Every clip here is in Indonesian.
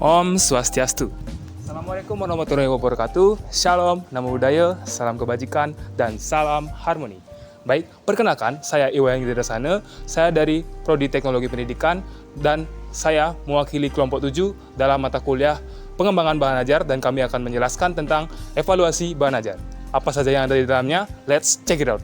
Om Swastiastu. Assalamualaikum warahmatullahi wabarakatuh. Shalom, namo buddhaya, salam kebajikan, dan salam harmoni. Baik, perkenalkan, saya Iwayan Gidersana, saya dari Prodi Teknologi Pendidikan, dan saya mewakili kelompok 7 dalam mata kuliah pengembangan bahan ajar, dan kami akan menjelaskan tentang evaluasi bahan ajar. Apa saja yang ada di dalamnya? Let's check it out.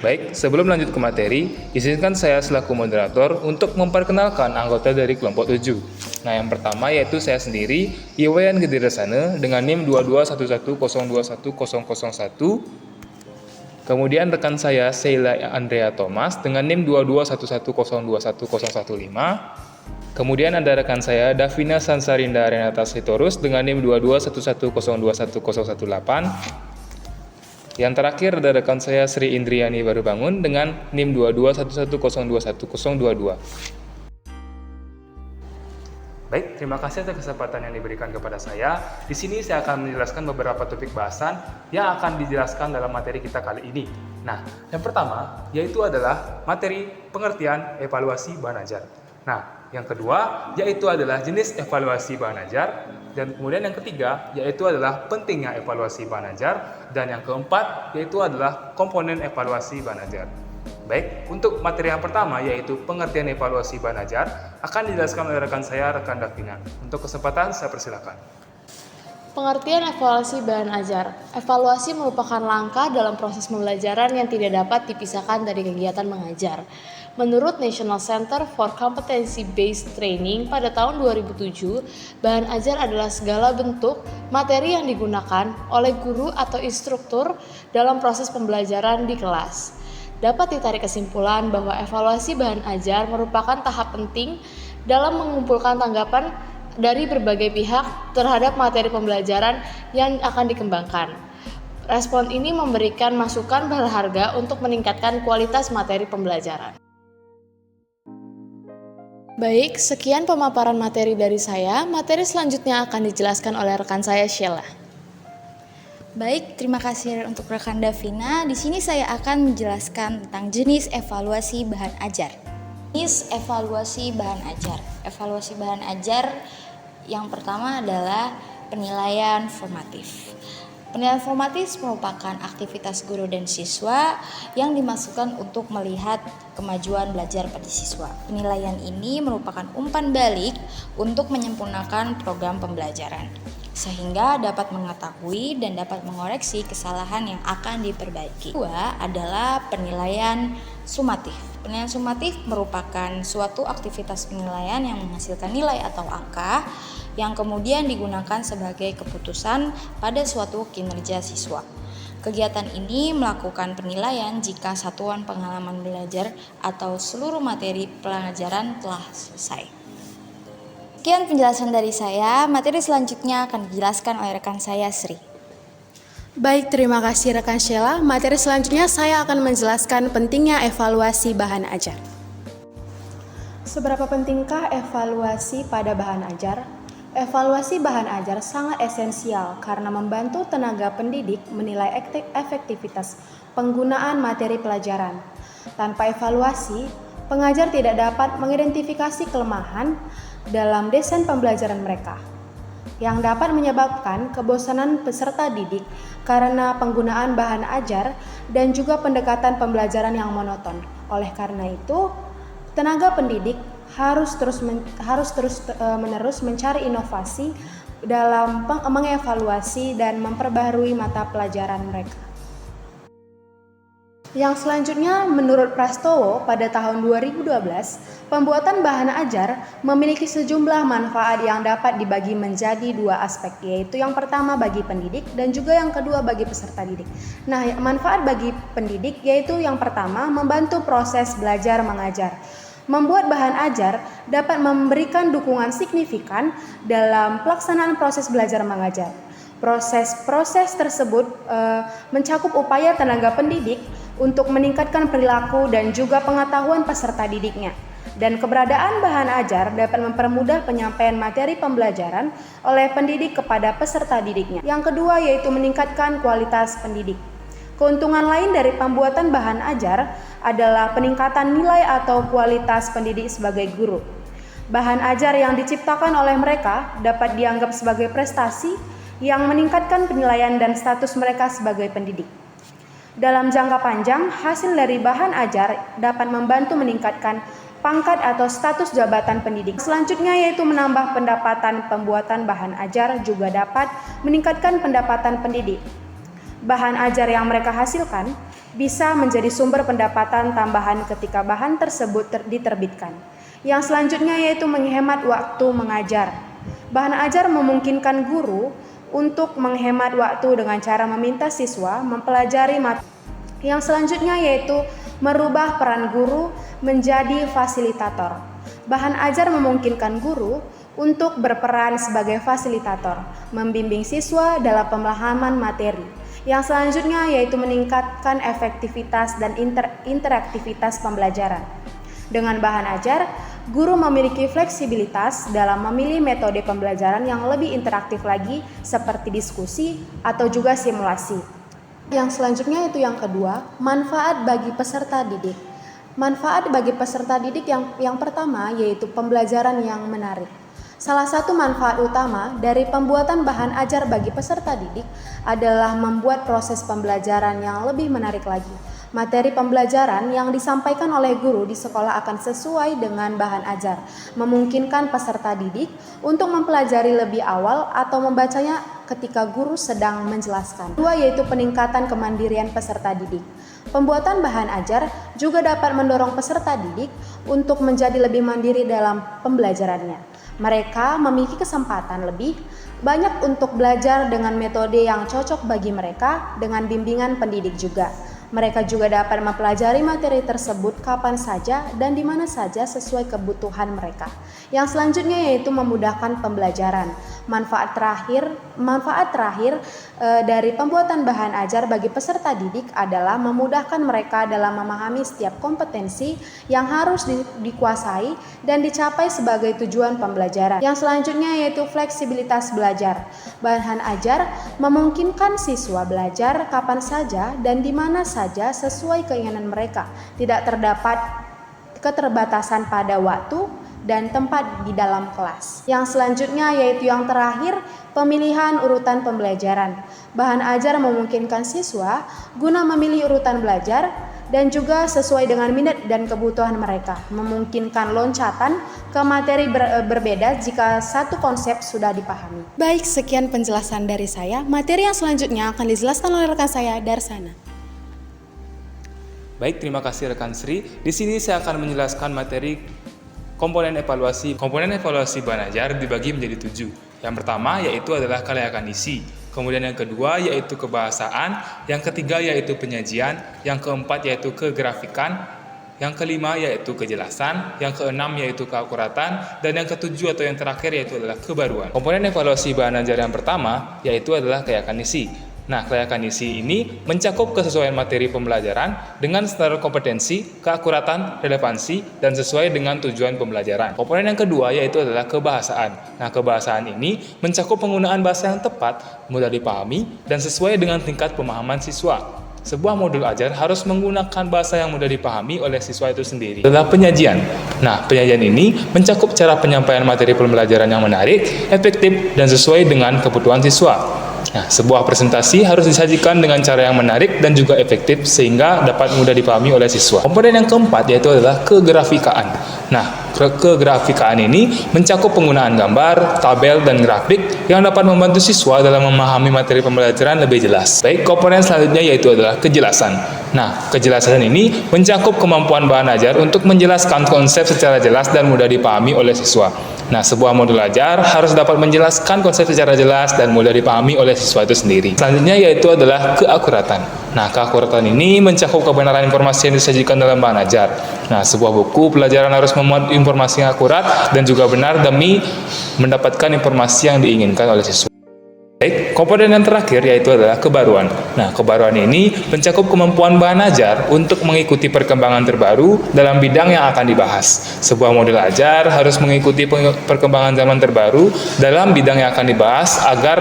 Baik, sebelum lanjut ke materi, izinkan saya selaku moderator untuk memperkenalkan anggota dari kelompok 7. Nah, yang pertama yaitu saya sendiri, Iwayan Gidersana dengan NIM 2211021001. Kemudian rekan saya Sheila Andrea Thomas dengan NIM 2211021015. Kemudian ada rekan saya Davina Sansarinda Renata Sitorus dengan NIM 2211021018. Yang terakhir ada rekan saya Sri Indriani Barubangun dengan NIM 2211021022. Baik, terima kasih atas kesempatan yang diberikan kepada saya. Di sini saya akan menjelaskan beberapa topik bahasan yang akan dijelaskan dalam materi kita kali ini. Nah, yang pertama yaitu adalah materi pengertian evaluasi bahan ajar. Nah, yang kedua yaitu adalah jenis evaluasi bahan ajar. Dan kemudian yang ketiga yaitu adalah pentingnya evaluasi bahan ajar. Dan yang keempat yaitu adalah komponen evaluasi bahan ajar. Baik, untuk materi yang pertama yaitu pengertian evaluasi bahan ajar akan dijelaskan oleh rekan saya, rekan Davina. Untuk kesempatan saya persilakan. Pengertian evaluasi bahan ajar. Evaluasi merupakan langkah dalam proses pembelajaran yang tidak dapat dipisahkan dari kegiatan mengajar. Menurut National Center for Competency-Based Training pada tahun 2007, bahan ajar adalah segala bentuk materi yang digunakan oleh guru atau instruktur dalam proses pembelajaran di kelas. Dapat ditarik kesimpulan bahwa evaluasi bahan ajar merupakan tahap penting dalam mengumpulkan tanggapan dari berbagai pihak terhadap materi pembelajaran yang akan dikembangkan. Respon ini memberikan masukan berharga untuk meningkatkan kualitas materi pembelajaran. Baik, sekian pemaparan materi dari saya. Materi selanjutnya akan dijelaskan oleh rekan saya, Sheila. Baik, terima kasih untuk rekan Davina. Di sini saya akan menjelaskan tentang jenis evaluasi bahan ajar. Jenis evaluasi bahan ajar. Evaluasi bahan ajar yang pertama adalah penilaian formatif. Penilaian formatif merupakan aktivitas guru dan siswa yang dimasukkan untuk melihat kemajuan belajar pada siswa. Penilaian ini merupakan umpan balik untuk menyempurnakan program pembelajaran, sehingga dapat mengetahui dan dapat mengoreksi kesalahan yang akan diperbaiki. Kedua adalah penilaian sumatif. Penilaian sumatif merupakan suatu aktivitas penilaian yang menghasilkan nilai atau angka yang kemudian digunakan sebagai keputusan pada suatu kinerja siswa. Kegiatan ini melakukan penilaian jika satuan pengalaman belajar atau seluruh materi pelajaran telah selesai. Sekian penjelasan dari saya. Materi selanjutnya akan dijelaskan oleh rekan saya, Sri. Baik, terima kasih rekan Sheila. Materi selanjutnya saya akan menjelaskan pentingnya evaluasi bahan ajar. Seberapa pentingkah evaluasi pada bahan ajar? Evaluasi bahan ajar sangat esensial karena membantu tenaga pendidik menilai efektivitas penggunaan materi pelajaran. Tanpa evaluasi, pengajar tidak dapat mengidentifikasi kelemahan dalam desain pembelajaran mereka, yang dapat menyebabkan kebosanan peserta didik karena penggunaan bahan ajar dan juga pendekatan pembelajaran yang monoton. Oleh karena itu, tenaga pendidik harus terus-menerus mencari inovasi dalam mengevaluasi dan memperbaharui mata pelajaran mereka. Yang selanjutnya, menurut Prastowo pada tahun 2012, pembuatan bahan ajar memiliki sejumlah manfaat yang dapat dibagi menjadi dua aspek, yaitu yang pertama bagi pendidik dan juga yang kedua bagi peserta didik. Nah, manfaat bagi pendidik yaitu yang pertama membantu proses belajar mengajar. Membuat bahan ajar dapat memberikan dukungan signifikan dalam pelaksanaan proses belajar mengajar. Proses tersebut mencakup upaya tenaga pendidik untuk meningkatkan perilaku dan juga pengetahuan peserta didiknya. Dan keberadaan bahan ajar dapat mempermudah penyampaian materi pembelajaran oleh pendidik kepada peserta didiknya. Yang kedua yaitu meningkatkan kualitas pendidik. Keuntungan lain dari pembuatan bahan ajar adalah peningkatan nilai atau kualitas pendidik sebagai guru. Bahan ajar yang diciptakan oleh mereka dapat dianggap sebagai prestasi yang meningkatkan penilaian dan status mereka sebagai pendidik. Dalam jangka panjang, hasil dari bahan ajar dapat membantu meningkatkan pangkat atau status jabatan pendidik. Selanjutnya yaitu menambah pendapatan. Pembuatan bahan ajar juga dapat meningkatkan pendapatan pendidik. Bahan ajar yang mereka hasilkan bisa menjadi sumber pendapatan tambahan ketika bahan tersebut diterbitkan. Yang selanjutnya yaitu menghemat waktu mengajar. Bahan ajar memungkinkan guru untuk menghemat waktu dengan cara meminta siswa mempelajari materi. Yang selanjutnya yaitu merubah peran guru menjadi fasilitator. Bahan ajar memungkinkan guru untuk berperan sebagai fasilitator, membimbing siswa dalam pemahaman materi. Yang selanjutnya yaitu meningkatkan efektivitas dan interaktivitas pembelajaran. Dengan bahan ajar, guru memiliki fleksibilitas dalam memilih metode pembelajaran yang lebih interaktif lagi seperti diskusi atau juga simulasi. Yang selanjutnya itu yang kedua, manfaat bagi peserta didik. Manfaat bagi peserta didik yang pertama yaitu pembelajaran yang menarik. Salah satu manfaat utama dari pembuatan bahan ajar bagi peserta didik adalah membuat proses pembelajaran yang lebih menarik lagi. Materi pembelajaran yang disampaikan oleh guru di sekolah akan sesuai dengan bahan ajar, memungkinkan peserta didik untuk mempelajari lebih awal atau membacanya ketika guru sedang menjelaskan. Kedua yaitu peningkatan kemandirian peserta didik. Pembuatan bahan ajar juga dapat mendorong peserta didik untuk menjadi lebih mandiri dalam pembelajarannya. Mereka memiliki kesempatan lebih banyak untuk belajar dengan metode yang cocok bagi mereka dengan bimbingan pendidik juga. Mereka juga dapat mempelajari materi tersebut kapan saja dan di mana saja sesuai kebutuhan mereka. Yang selanjutnya yaitu memudahkan pembelajaran. Manfaat terakhir dari pembuatan bahan ajar bagi peserta didik adalah memudahkan mereka dalam memahami setiap kompetensi yang harus dikuasai dan dicapai sebagai tujuan pembelajaran. Yang selanjutnya yaitu fleksibilitas belajar. Bahan ajar memungkinkan siswa belajar kapan saja dan di mana saja sesuai keinginan mereka. Tidak terdapat keterbatasan pada waktu dan tempat di dalam kelas. Yang selanjutnya yaitu yang terakhir, pemilihan urutan pembelajaran. Bahan ajar memungkinkan siswa guna memilih urutan belajar dan juga sesuai dengan minat dan kebutuhan mereka. Memungkinkan loncatan ke materi berbeda jika satu konsep sudah dipahami. Baik, sekian penjelasan dari saya. Materi yang selanjutnya akan dijelaskan oleh rekan saya, Darsana. Baik, terima kasih rekan Sri. Di sini saya akan menjelaskan materi komponen evaluasi. Komponen evaluasi bahan ajar dibagi menjadi 7. Yang pertama yaitu adalah kelayakan isi. Kemudian yang kedua yaitu kebahasaan. Yang ketiga yaitu penyajian. Yang keempat yaitu kegrafikan. Yang kelima yaitu kejelasan. Yang keenam yaitu keakuratan. Dan yang ketujuh atau yang terakhir yaitu adalah kebaruan. Komponen evaluasi bahan ajar yang pertama yaitu adalah kelayakan isi. Nah, kelayakan isi ini mencakup kesesuaian materi pembelajaran dengan standar kompetensi, keakuratan, relevansi, dan sesuai dengan tujuan pembelajaran. Komponen yang kedua yaitu adalah kebahasaan. Nah, kebahasaan ini mencakup penggunaan bahasa yang tepat, mudah dipahami, dan sesuai dengan tingkat pemahaman siswa. Sebuah modul ajar harus menggunakan bahasa yang mudah dipahami oleh siswa itu sendiri. Adalah penyajian. Nah, penyajian ini mencakup cara penyampaian materi pembelajaran yang menarik, efektif, dan sesuai dengan kebutuhan siswa. Nah, sebuah presentasi harus disajikan dengan cara yang menarik dan juga efektif sehingga dapat mudah dipahami oleh siswa. Komponen yang keempat yaitu adalah kegrafikaan. Nah, kegrafikaan ini mencakup penggunaan gambar, tabel, dan grafik yang dapat membantu siswa dalam memahami materi pembelajaran lebih jelas. Baik, komponen selanjutnya yaitu adalah kejelasan. Nah, kejelasan ini mencakup kemampuan bahan ajar untuk menjelaskan konsep secara jelas dan mudah dipahami oleh siswa. Nah, sebuah modul ajar harus dapat menjelaskan konsep secara jelas dan mudah dipahami oleh siswa itu sendiri. Selanjutnya yaitu adalah keakuratan. Nah, keakuratan ini mencakup kebenaran informasi yang disajikan dalam bahan ajar. Nah, sebuah buku pelajaran harus memuat informasi yang akurat dan juga benar demi mendapatkan informasi yang diinginkan oleh siswa. Baik, komponen yang terakhir yaitu adalah kebaruan. Nah, kebaruan ini mencakup kemampuan bahan ajar untuk mengikuti perkembangan terbaru dalam bidang yang akan dibahas. Sebuah model ajar harus mengikuti perkembangan zaman terbaru dalam bidang yang akan dibahas agar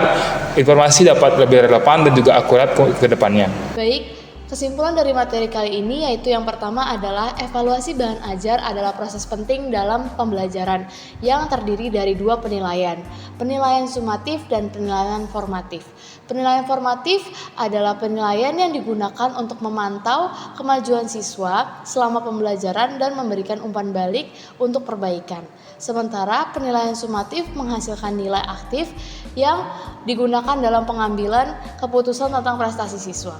informasi dapat lebih relevan dan juga akurat ke depannya. Baik, kesimpulan dari materi kali ini yaitu yang pertama adalah evaluasi bahan ajar adalah proses penting dalam pembelajaran yang terdiri dari dua penilaian, penilaian sumatif dan penilaian formatif. Penilaian formatif adalah penilaian yang digunakan untuk memantau kemajuan siswa selama pembelajaran dan memberikan umpan balik untuk perbaikan. Sementara penilaian sumatif menghasilkan nilai aktif yang digunakan dalam pengambilan keputusan tentang prestasi siswa.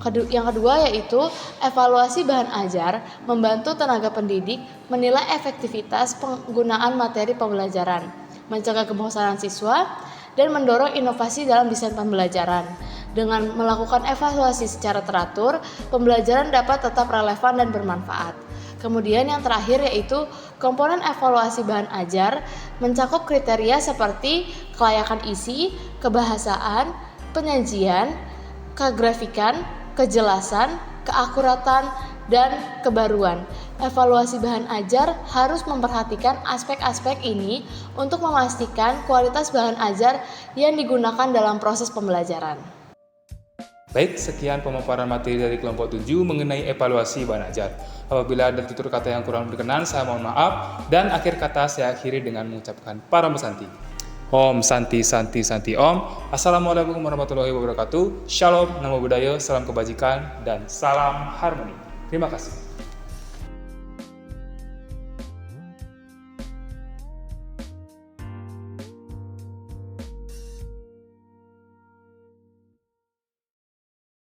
Yang kedua yaitu evaluasi bahan ajar membantu tenaga pendidik menilai efektivitas penggunaan materi pembelajaran, mencegah kebosanan siswa, dan mendorong inovasi dalam desain pembelajaran. Dengan melakukan evaluasi secara teratur, pembelajaran dapat tetap relevan dan bermanfaat. Kemudian yang terakhir yaitu komponen evaluasi bahan ajar mencakup kriteria seperti kelayakan isi, kebahasaan, penyajian, kegrafikan, kejelasan, keakuratan, dan kebaruan. Evaluasi bahan ajar harus memperhatikan aspek-aspek ini untuk memastikan kualitas bahan ajar yang digunakan dalam proses pembelajaran. Baik, sekian pemaparan materi dari kelompok 7 mengenai evaluasi bahan ajar. Apabila ada tutur kata yang kurang berkenan, saya mohon maaf. Dan akhir kata saya akhiri dengan mengucapkan Param Santi. Om Santi Santi Santi Om. Assalamualaikum warahmatullahi wabarakatuh. Shalom, namo buddhaya, salam kebajikan, dan salam harmoni. Terima kasih.